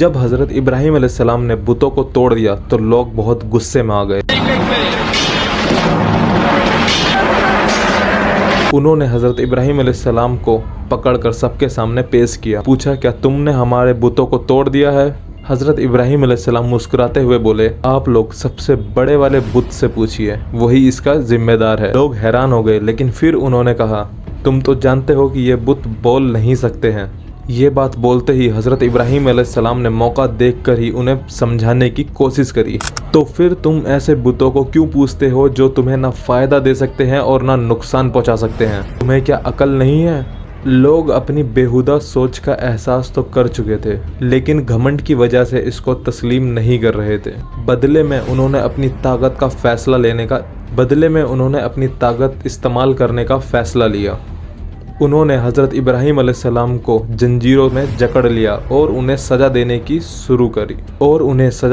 जब हज़रत इब्राहीम अलैहिस्सलाम ने बुतों को तोड़ दिया तो लोग बहुत गुस्से में आ गए। उन्होंने हज़रत इब्राहीम अलैहिस्सलाम को पकड़कर सबके सामने पेश किया। पूछा, क्या तुमने हमारे बुतों को तोड़ दिया है? हज़रत इब्राहीम अलैहिस्सलाम मुस्कुराते हुए बोले, आप लोग सबसे बड़े वाले बुत से पूछिए, वही इसका जिम्मेदार है। लोग हैरान हो गए, लेकिन फिर उन्होंने कहा, तुम तो जानते हो कि ये बुत बोल नहीं सकते हैं। ये बात बोलते ही हज़रत इब्राहीम अलैहिस्सलाम ने मौका देखकर ही उन्हें समझाने की कोशिश करी। तो फिर तुम ऐसे बुतों को क्यों पूजते हो जो तुम्हें ना फ़ायदा दे सकते हैं और ना नुकसान पहुंचा सकते हैं? तुम्हें क्या अकल नहीं है? लोग अपनी बेहुदा सोच का एहसास तो कर चुके थे, लेकिन घमंड की वजह से इसको तस्लीम नहीं कर रहे थे। बदले में उन्होंने अपनी ताकत इस्तेमाल करने का फ़ैसला लिया। उन्होंने हज़रत इब्राहीम अलैहिस्सलाम को जंजीरों में जकड़ लिया और उन्हें सज़ा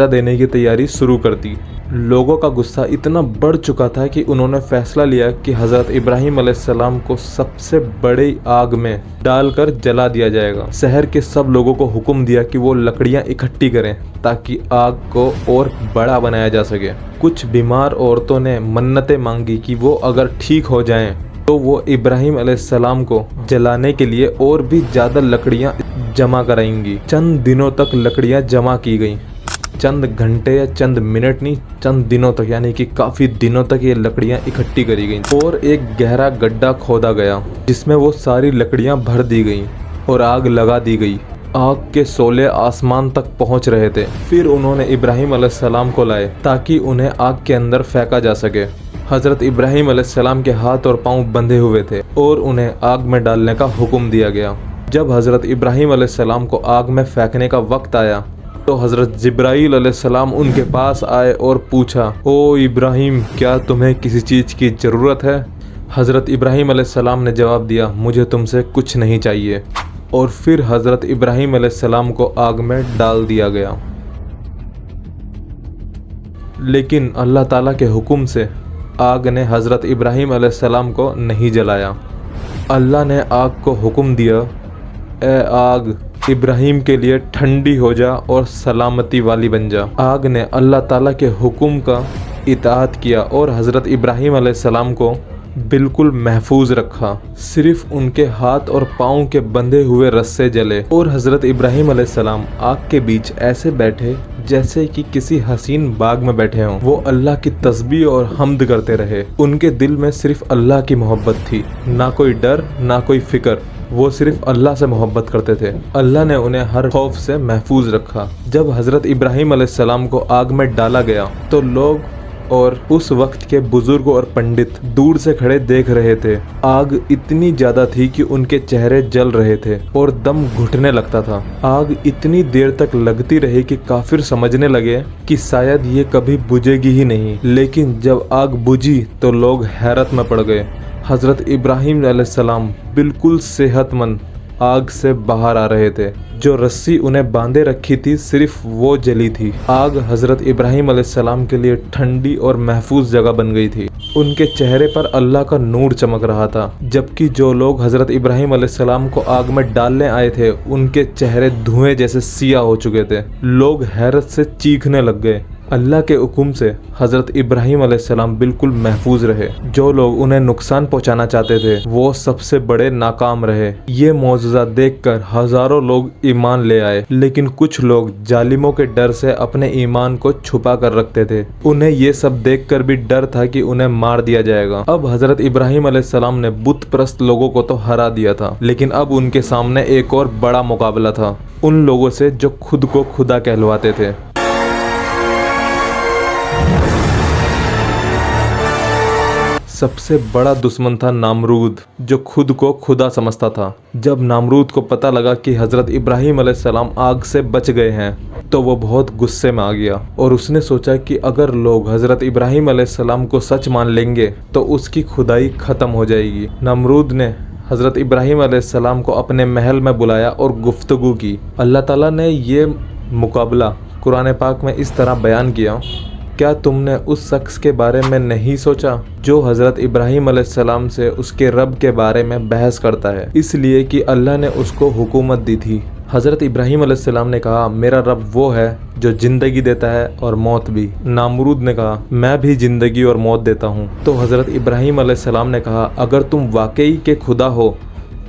देने की तैयारी शुरू कर दी। लोगों का गुस्सा इतना बढ़ चुका था कि उन्होंने फ़ैसला लिया कि हज़रत इब्राहीम अलैहिस्सलाम को सबसे बड़ी आग में डालकर जला दिया जाएगा। शहर के सब लोगों को हुक्म दिया कि वो लकड़ियाँ इकट्ठी करें ताकि आग को और बड़ा बनाया जा सके। कुछ बीमार औरतों ने मन्नतें मांगी कि वो अगर ठीक हो जाएं तो वो इब्राहीम अलैहिस्सलाम को जलाने के लिए और भी ज़्यादा लकड़ियाँ जमा कराएंगी। चंद दिनों तक लकड़ियाँ जमा की गईं। चंद घंटे या चंद मिनट नहीं, चंद दिनों तक, यानी कि काफ़ी दिनों तक ये लकड़ियाँ इकट्ठी करी गईं और एक गहरा गड्ढा खोदा गया जिसमें वो सारी लकड़ियाँ भर दी गईं और आग लगा दी गई। आग के शोले आसमान तक पहुँच रहे थे। फिर उन्होंने इब्राहीम अलैहिस्सलाम को लाए ताकि उन्हें आग के अंदर फेंका जा सके। हज़रत इब्राहीम अलैहिस्सलाम के हाथ और पांव बंधे हुए थे और उन्हें आग में डालने का हुक्म दिया गया। जब हज़रत इब्राहीम अलैहिस्सलाम को आग में फेंकने का वक्त आया तो हज़रत जिब्राईल अलैहिस्सलाम उनके पास आए और पूछा, ओ इब्राहीम, क्या तुम्हें किसी चीज़ की ज़रूरत है? हज़रत इब्राहीम अलैहिस्सलाम ने जवाब दिया, मुझे तुमसे कुछ नहीं चाहिए। और फिर हज़रत इब्राहीम अलैहिस्सलाम को आग में डाल दिया गया। लेकिन अल्लाह ताला के हुक्म से आग ने हज़रत इब्राहीम अलैहिस्सलाम को नहीं जलाया। अल्लाह ने आग को हुक्म दिया, ए आग, इब्राहीम के लिए ठंडी हो जा और सलामती वाली बन जा। आग ने अल्लाह ताला के हुक्म का इताअत किया और हज़रत इब्राहीम अलैहिस्सलाम को बिल्कुल महफूज रखा। सिर्फ उनके हाथ और पाँव के बंधे हुए रस्से जले और हज़रत इब्राहीम अलैहिस्सलाम आग के बीच ऐसे बैठे जैसे कि किसी हसीन बाग में बैठे हों। वो अल्लाह की तस्बीह और हम्द करते रहे। उनके दिल में सिर्फ अल्लाह की मोहब्बत थी, ना कोई डर, ना कोई फिक्र। वो सिर्फ अल्लाह से मोहब्बत करते थे। अल्लाह ने उन्हें हर खौफ से महफूज रखा। जब हज़रत इब्राहीम अलैहिस्सलाम को आग में डाला गया तो लोग और उस वक्त के बुजुर्ग और पंडित दूर से खड़े देख रहे थे। आग इतनी ज़्यादा थी कि उनके चेहरे जल रहे थे और दम घुटने लगता था। आग इतनी देर तक लगती रही कि काफिर समझने लगे कि शायद ये कभी बुझेगी ही नहीं। लेकिन जब आग बुझी तो लोग हैरत में पड़ गए। हज़रत इब्राहीम अलैहिस्सलाम बिल्कुल सेहतमंद आग से बाहर आ रहे थे। जो रस्सी उन्हें बांधे रखी थी सिर्फ वो जली थी। आग हज़रत इब्राहीम अलैहिस्सलाम के लिए ठंडी और महफूज जगह बन गई थी। उनके चेहरे पर अल्लाह का नूर चमक रहा था, जबकि जो लोग हज़रत इब्राहीम अलैहिस्सलाम को आग में डालने आए थे उनके चेहरे धुएं जैसे सियाह हो चुके थे। लोग हैरत से चीखने लग गए। अल्लाह के हुक्म से हज़रत इब्राहीम अलैहिस्सलाम बिल्कुल महफूज रहे। जो लोग उन्हें नुकसान पहुंचाना चाहते थे वो सबसे बड़े नाकाम रहे। ये मौजज़ा देखकर हज़ारों लोग ईमान ले आए, लेकिन कुछ लोग जालिमों के डर से अपने ईमान को छुपा कर रखते थे। उन्हें ये सब देखकर भी डर था कि उन्हें मार दिया जाएगा। अब हज़रत इब्राहीम अलैहिस्सलाम ने बुत परस्त लोगों को तो हरा दिया था, लेकिन अब उनके सामने एक और बड़ा मुकाबला था, उन लोगों से जो खुद को खुदा कहलवाते थे। सबसे बड़ा दुश्मन था नामरूद, जो खुद को खुदा समझता था। जब नामरूद को पता लगा कि हज़रत इब्राहीम अलैहिस्सलाम आग से बच गए हैं तो वो बहुत गुस्से में आ गया और उसने सोचा कि अगर लोग हज़रत इब्राहीम अलैहिस्सलाम को सच मान लेंगे तो उसकी खुदाई ख़त्म हो जाएगी। नामरूद ने हज़रत इब्राहीम अलैहिस्सलाम को अपने महल में बुलाया और गुफ्तगू की। अल्लाह ताला ने ये मुकाबला कुरान पाक में इस तरह बयान किया, क्या तुमने उस शख्स के बारे में नहीं सोचा जो हज़रत इब्राहीम अलैहिस्सलाम से उसके रब के बारे में बहस करता है, इसलिए कि अल्लाह ने उसको हुकूमत दी थी। हज़रत इब्राहीम अलैहिस्सलाम ने कहा, मेरा रब वो है जो ज़िंदगी देता है और मौत भी। नामरूद ने कहा, मैं भी ज़िंदगी और मौत देता हूँ। तो हज़रत इब्राहीम अलैहिस्सलाम ने कहा, अगर तुम वाकई के खुदा हो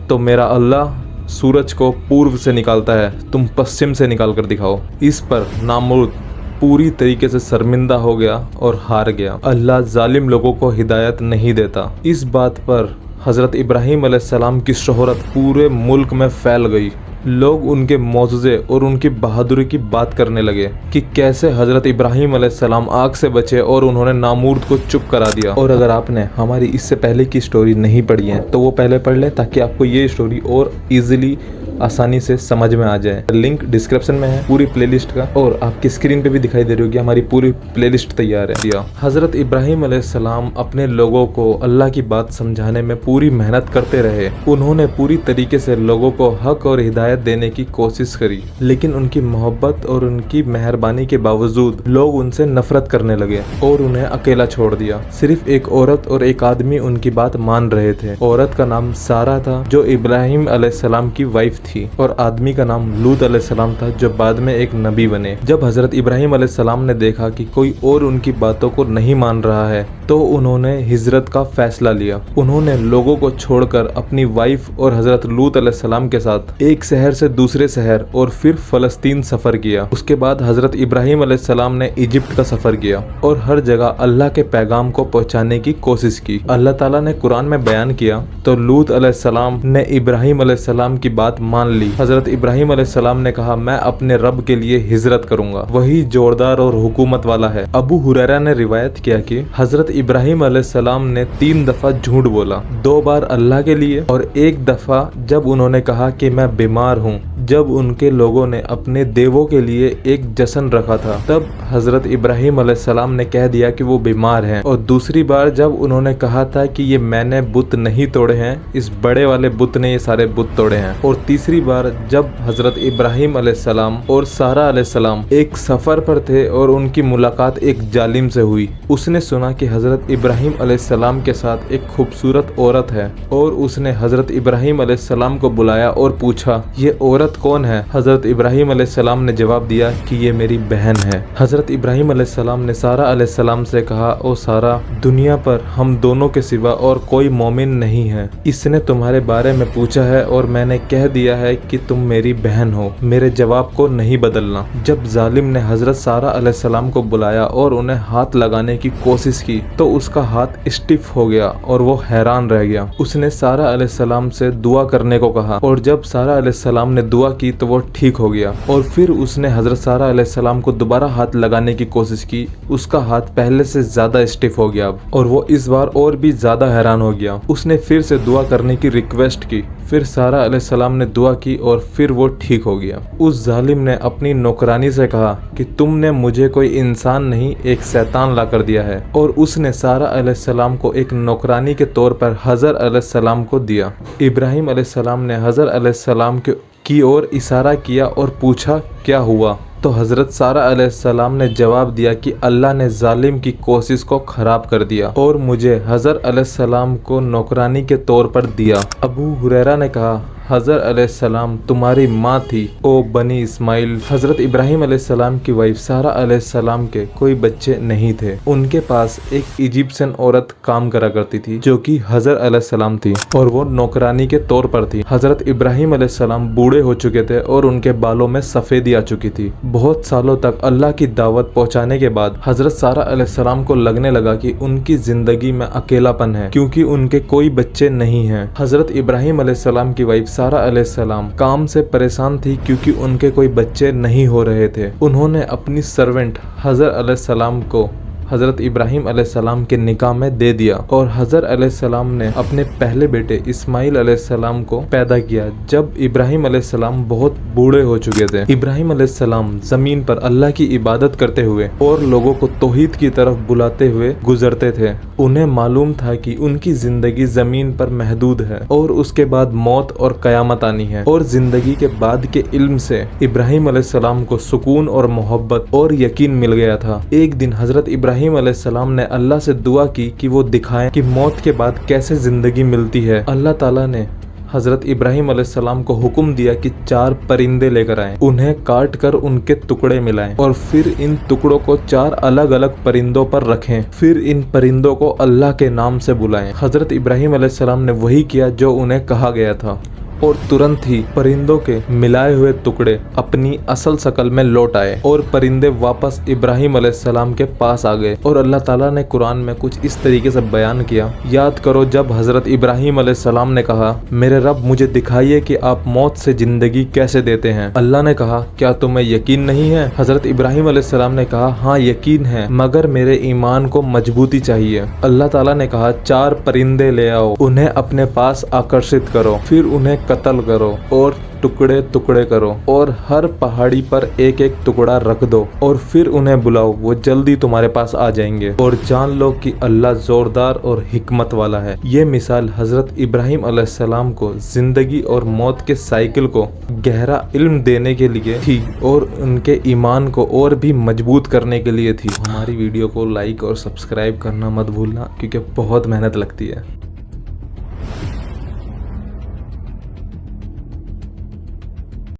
तो मेरा अल्लाह सूरज को पूर्व से निकालता है, तुम पश्चिम से निकाल कर दिखाओ। इस पर नामरूद पूरी तरीके से शर्मिंदा हो गया और हार गया। अल्लाह जालिम लोगों को हिदायत नहीं देता। इस बात पर हज़रत इब्राहीम अलैहिस्सलाम की शोहरत पूरे मुल्क में फैल गई। लोग उनके मौजज़े और उनकी बहादुरी की बात करने लगे कि कैसे हज़रत इब्राहीम अलैहिस्सलाम आग से बचे और उन्होंने नामरूद को चुप करा दिया। और अगर आपने हमारी इससे पहले की स्टोरी नहीं पढ़ी है तो वो पहले पढ़ लें, ताकि आपको ये स्टोरी और इजीली आसानी से समझ में आ जाए। लिंक डिस्क्रिप्शन में है पूरी प्लेलिस्ट का, और आपकी स्क्रीन पे भी दिखाई दे रही होगी हमारी पूरी प्लेलिस्ट तैयार है। हज़रत इब्राहीम अलैहिस्सलाम अपने लोगों को अल्लाह की बात समझाने में पूरी मेहनत करते रहे। उन्होंने पूरी तरीके से लोगों को हक और हिदायत देने की कोशिश करी, लेकिन उनकी मोहब्बत और उनकी मेहरबानी के बावजूद लोग उनसे नफरत करने लगे और उन्हें अकेला छोड़ दिया। सिर्फ एक औरत और एक आदमी उनकी बात मान रहे थे। औरत का नाम सारा था जो इब्राहीम अलैहिस्सलाम की वाइफ थी, और आदमी का नाम लूत अलैहिस्सलाम था जो बाद में एक नबी बने। जब हज़रत इब्राहीम अलैहिस्सलाम ने देखा कि कोई और उनकी बातों को नहीं मान रहा है तो उन्होंने हिजरत का फैसला लिया। उन्होंने लोगों को छोड़कर अपनी वाइफ और हज़रत लूत अलैहिस्सलाम के साथ एक शहर से दूसरे शहर और फिर फ़लस्तीन सफ़र किया। उसके बाद हज़रत इब्राहीम अलैहिस्सलाम ने इजिप्ट का सफ़र किया और हर जगह अल्लाह के पैगाम को पहुँचाने की कोशिश की। अल्लाह ताला ने कुरान में बयान किया तो लूत अलैहिस्सलाम ने इब्राहीम अलैहिस्सलाम की बात मान ली। हज़रत इब्राहीम अलैहिस्सलाम ने कहा, मैं अपने रब के लिए हिजरत करूंगा, वही जोरदार और हुकूमत वाला है। अबू हुरैरा ने रिवायत किया कि हज़रत इब्राहीम अलैहिस्सलाम ने 3 दफ़ा झूठ बोला, 2 बार अल्लाह के लिए और 1 दफ़ा जब उन्होंने कहा कि मैं बीमार हूँ। जब उनके लोगों ने अपने देवों के लिए एक जश्न रखा था तब हज़रत इब्राहीम अलैहिस्सलाम ने कह दिया कि वो बीमार हैं, और दूसरी बार जब उन्होंने कहा था कि ये मैंने बुत नहीं तोड़े हैं, इस बड़े वाले बुत ने ये सारे बुत तोड़े हैं। और तीसरी बार जब हज़रत इब्राहीम अलैहिस्सलाम और सारा अलैहिस्सलाम एक सफ़र पर थे और उनकी मुलाकात एक जालिम से हुई। उसने सुना कि हज़रत इब्राहीम अलैहिस्सलाम के साथ एक खूबसूरत औरत है, और उसने हज़रत इब्राहीम अलैहिस्सलाम को बुलाया और पूछा, ये औरत कौन है? हज़रत इब्राहीम अलैहिस्सलाम ने जवाब दिया कि ये मेरी बहन है। हज़रत इब्राहीम अलैहिस्सलाम ने सारा अलैहिस्सलाम से कहा, ओ सारा, दुनिया पर हम दोनों के सिवा और कोई मोमिन नहीं है। इसने तुम्हारे बारे में पूछा है और मैंने कह दिया है कि तुम मेरी बहन हो। मेरे जवाब को नहीं बदलना। जब जालिम ने हज़रत सारा अलैहिस्सलाम को बुलाया और उन्हें हाथ लगाने की कोशिश की तो उसका हाथ स्टिफ हो गया और वो हैरान रह गया। उसने सारा अलैहिस्सलाम से दुआ करने को कहा, और जब सारा अलैहिस्सलाम ने दुआ की तो वो ठीक हो गया। और फिर उसने हज़रत सारा अलैहिस्सलाम को दोबारा हाथ लगाने की कोशिश की। उसका हाथ पहले से ज़्यादा स्टिफ हो गया और वो इस बार और भी ज़्यादा हैरान हो गया। उसने फिर से दुआ करने की रिक्वेस्ट की। फिर सारा अलैहिस्सलाम ने दुआ की और फिर वो ठीक हो गया। उस जालिम ने अपनी नौकरानी से कहा कि तुमने मुझे कोई इंसान नहीं, एक शैतान ला कर दिया है, और उसने सारा अलैहिस्सलाम को एक नौकरानी के तौर पर हज़र अलैहिस्सलाम को दिया। इब्राहीम अलैहिस्सलाम ने हज़र अलैहिस्सलाम की ओर इशारा किया और पूछा, क्या हुआ? तो हज़रत सारा अलैहिस्सलाम ने जवाब दिया कि अल्लाह ने जालिम की कोशिश को ख़राब कर दिया और मुझे हज़र अलैहिस्सलाम को नौकरानी के तौर पर दिया। अबू हुरैरा ने कहा, हज़र अलैहिस्सलाम तुम्हारी माँ थी, ओ बनी इस्माइल। हज़रत इब्राहीम अलैहिस्सलाम की वाइफ सारा अलैहिस्सलाम के कोई बच्चे नहीं थे। उनके पास एक इजिप्शियन औरत काम करा करती थी जो कि हज़र अलैहिस्सलाम थी, और वो नौकरानी के तौर पर थी। हज़रत इब्राहीम अलैहिस्सलाम बूढ़े हो चुके थे और उनके बालों में सफ़ेदी आ चुकी थी। बहुत सालों तक अल्लाह की दावत पहुँचाने के बाद हज़रत सारा अलैहिस्सलाम को लगने लगा कि उनकी ज़िंदगी में अकेलापन है, क्योंकि उनके कोई बच्चे नहीं हैं। हज़रत इब्राहीम अलैहिस्सलाम की वाइफ सारा अलैहिस्सलाम काम से परेशान थी क्योंकि उनके कोई बच्चे नहीं हो रहे थे। उन्होंने अपनी सर्वेंट हज़र अलैहिस्सलाम को हज़रत इब्राहीम अलैहिस्सलाम के निकाह में दे दिया, और हज़र अलैहिस्सलाम ने अपने पहले बेटे इस्माइल अलैहिस्सलाम को पैदा किया जब इब्राहीम अलैहिस्सलाम बहुत बूढ़े हो चुके थे। इब्राहीम अलैहिस्सलाम ज़मीन पर अल्लाह की इबादत करते हुए और लोगों को तौहीद की तरफ बुलाते हुए गुजरते थे। उन्हें मालूम था कि उनकी ज़िंदगी ज़मीन पर महदूद है और उसके बाद मौत और क़यामत आनी है, और ज़िंदगी के बाद के इल्म से इब्राहीम अलैहिस्सलाम को सुकून और मोहब्बत और यकीन मिल गया था। एक दिन हज़रत इब्राहीम अलैहिस्सलाम ने अल्लाह से दुआ की कि वो दिखाएं कि मौत के बाद कैसे जिंदगी मिलती है। अल्लाह ताला ने हजरत इब्राहिम अलैहिस्सलाम को हुक्म दिया कि 4 परिंदे लेकर आएं, उन्हें काट कर उनके टुकड़े मिलाएं और फिर इन टुकड़ों को 4 अलग अलग परिंदों पर रखें। फिर इन परिंदों को अल्लाह के नाम से बुलाएं। हजरत इब्राहिम अलैहिस्सलाम ने वही किया जो उन्हें कहा गया था और तुरंत ही परिंदों के मिलाए हुए टुकड़े अपनी असल शक्ल में लौट आए और परिंदे वापस इब्राहिम अलैहिस्सलाम के पास आ गए। और अल्लाह ताला ने कुरान में कुछ इस तरीके से बयान किया, याद करो जब हजरत इब्राहिम अलैहिस्सलाम ने कहा, मेरे रब मुझे दिखाइए कि आप मौत से जिंदगी कैसे देते हैं। अल्लाह ने कहा, क्या तुम्हें यकीन नहीं है? हजरत इब्राहिम अलैहिस्सलाम ने कहा, हाँ यकीन है, मगर मेरे ईमान को मजबूती चाहिए। अल्लाह ताला ने कहा, 4 परिंदे ले आओ, उन्हें अपने पास आकर्षित करो, फिर उन्हें कत्ल करो और टुकड़े टुकड़े करो और हर पहाड़ी पर एक एक टुकड़ा रख दो और फिर उन्हें बुलाओ, वो जल्दी तुम्हारे पास आ जाएंगे। और जान लो कि अल्लाह जोरदार और हिकमत वाला है। ये मिसाल हजरत इब्राहिम अलैहिस्सलाम को जिंदगी और मौत के साइकिल को गहरा इल्म देने के लिए थी और उनके ईमान को और भी मजबूत करने के लिए थी। हमारी वीडियो को लाइक और सब्सक्राइब करना मत भूलना, क्योंकि बहुत मेहनत लगती है।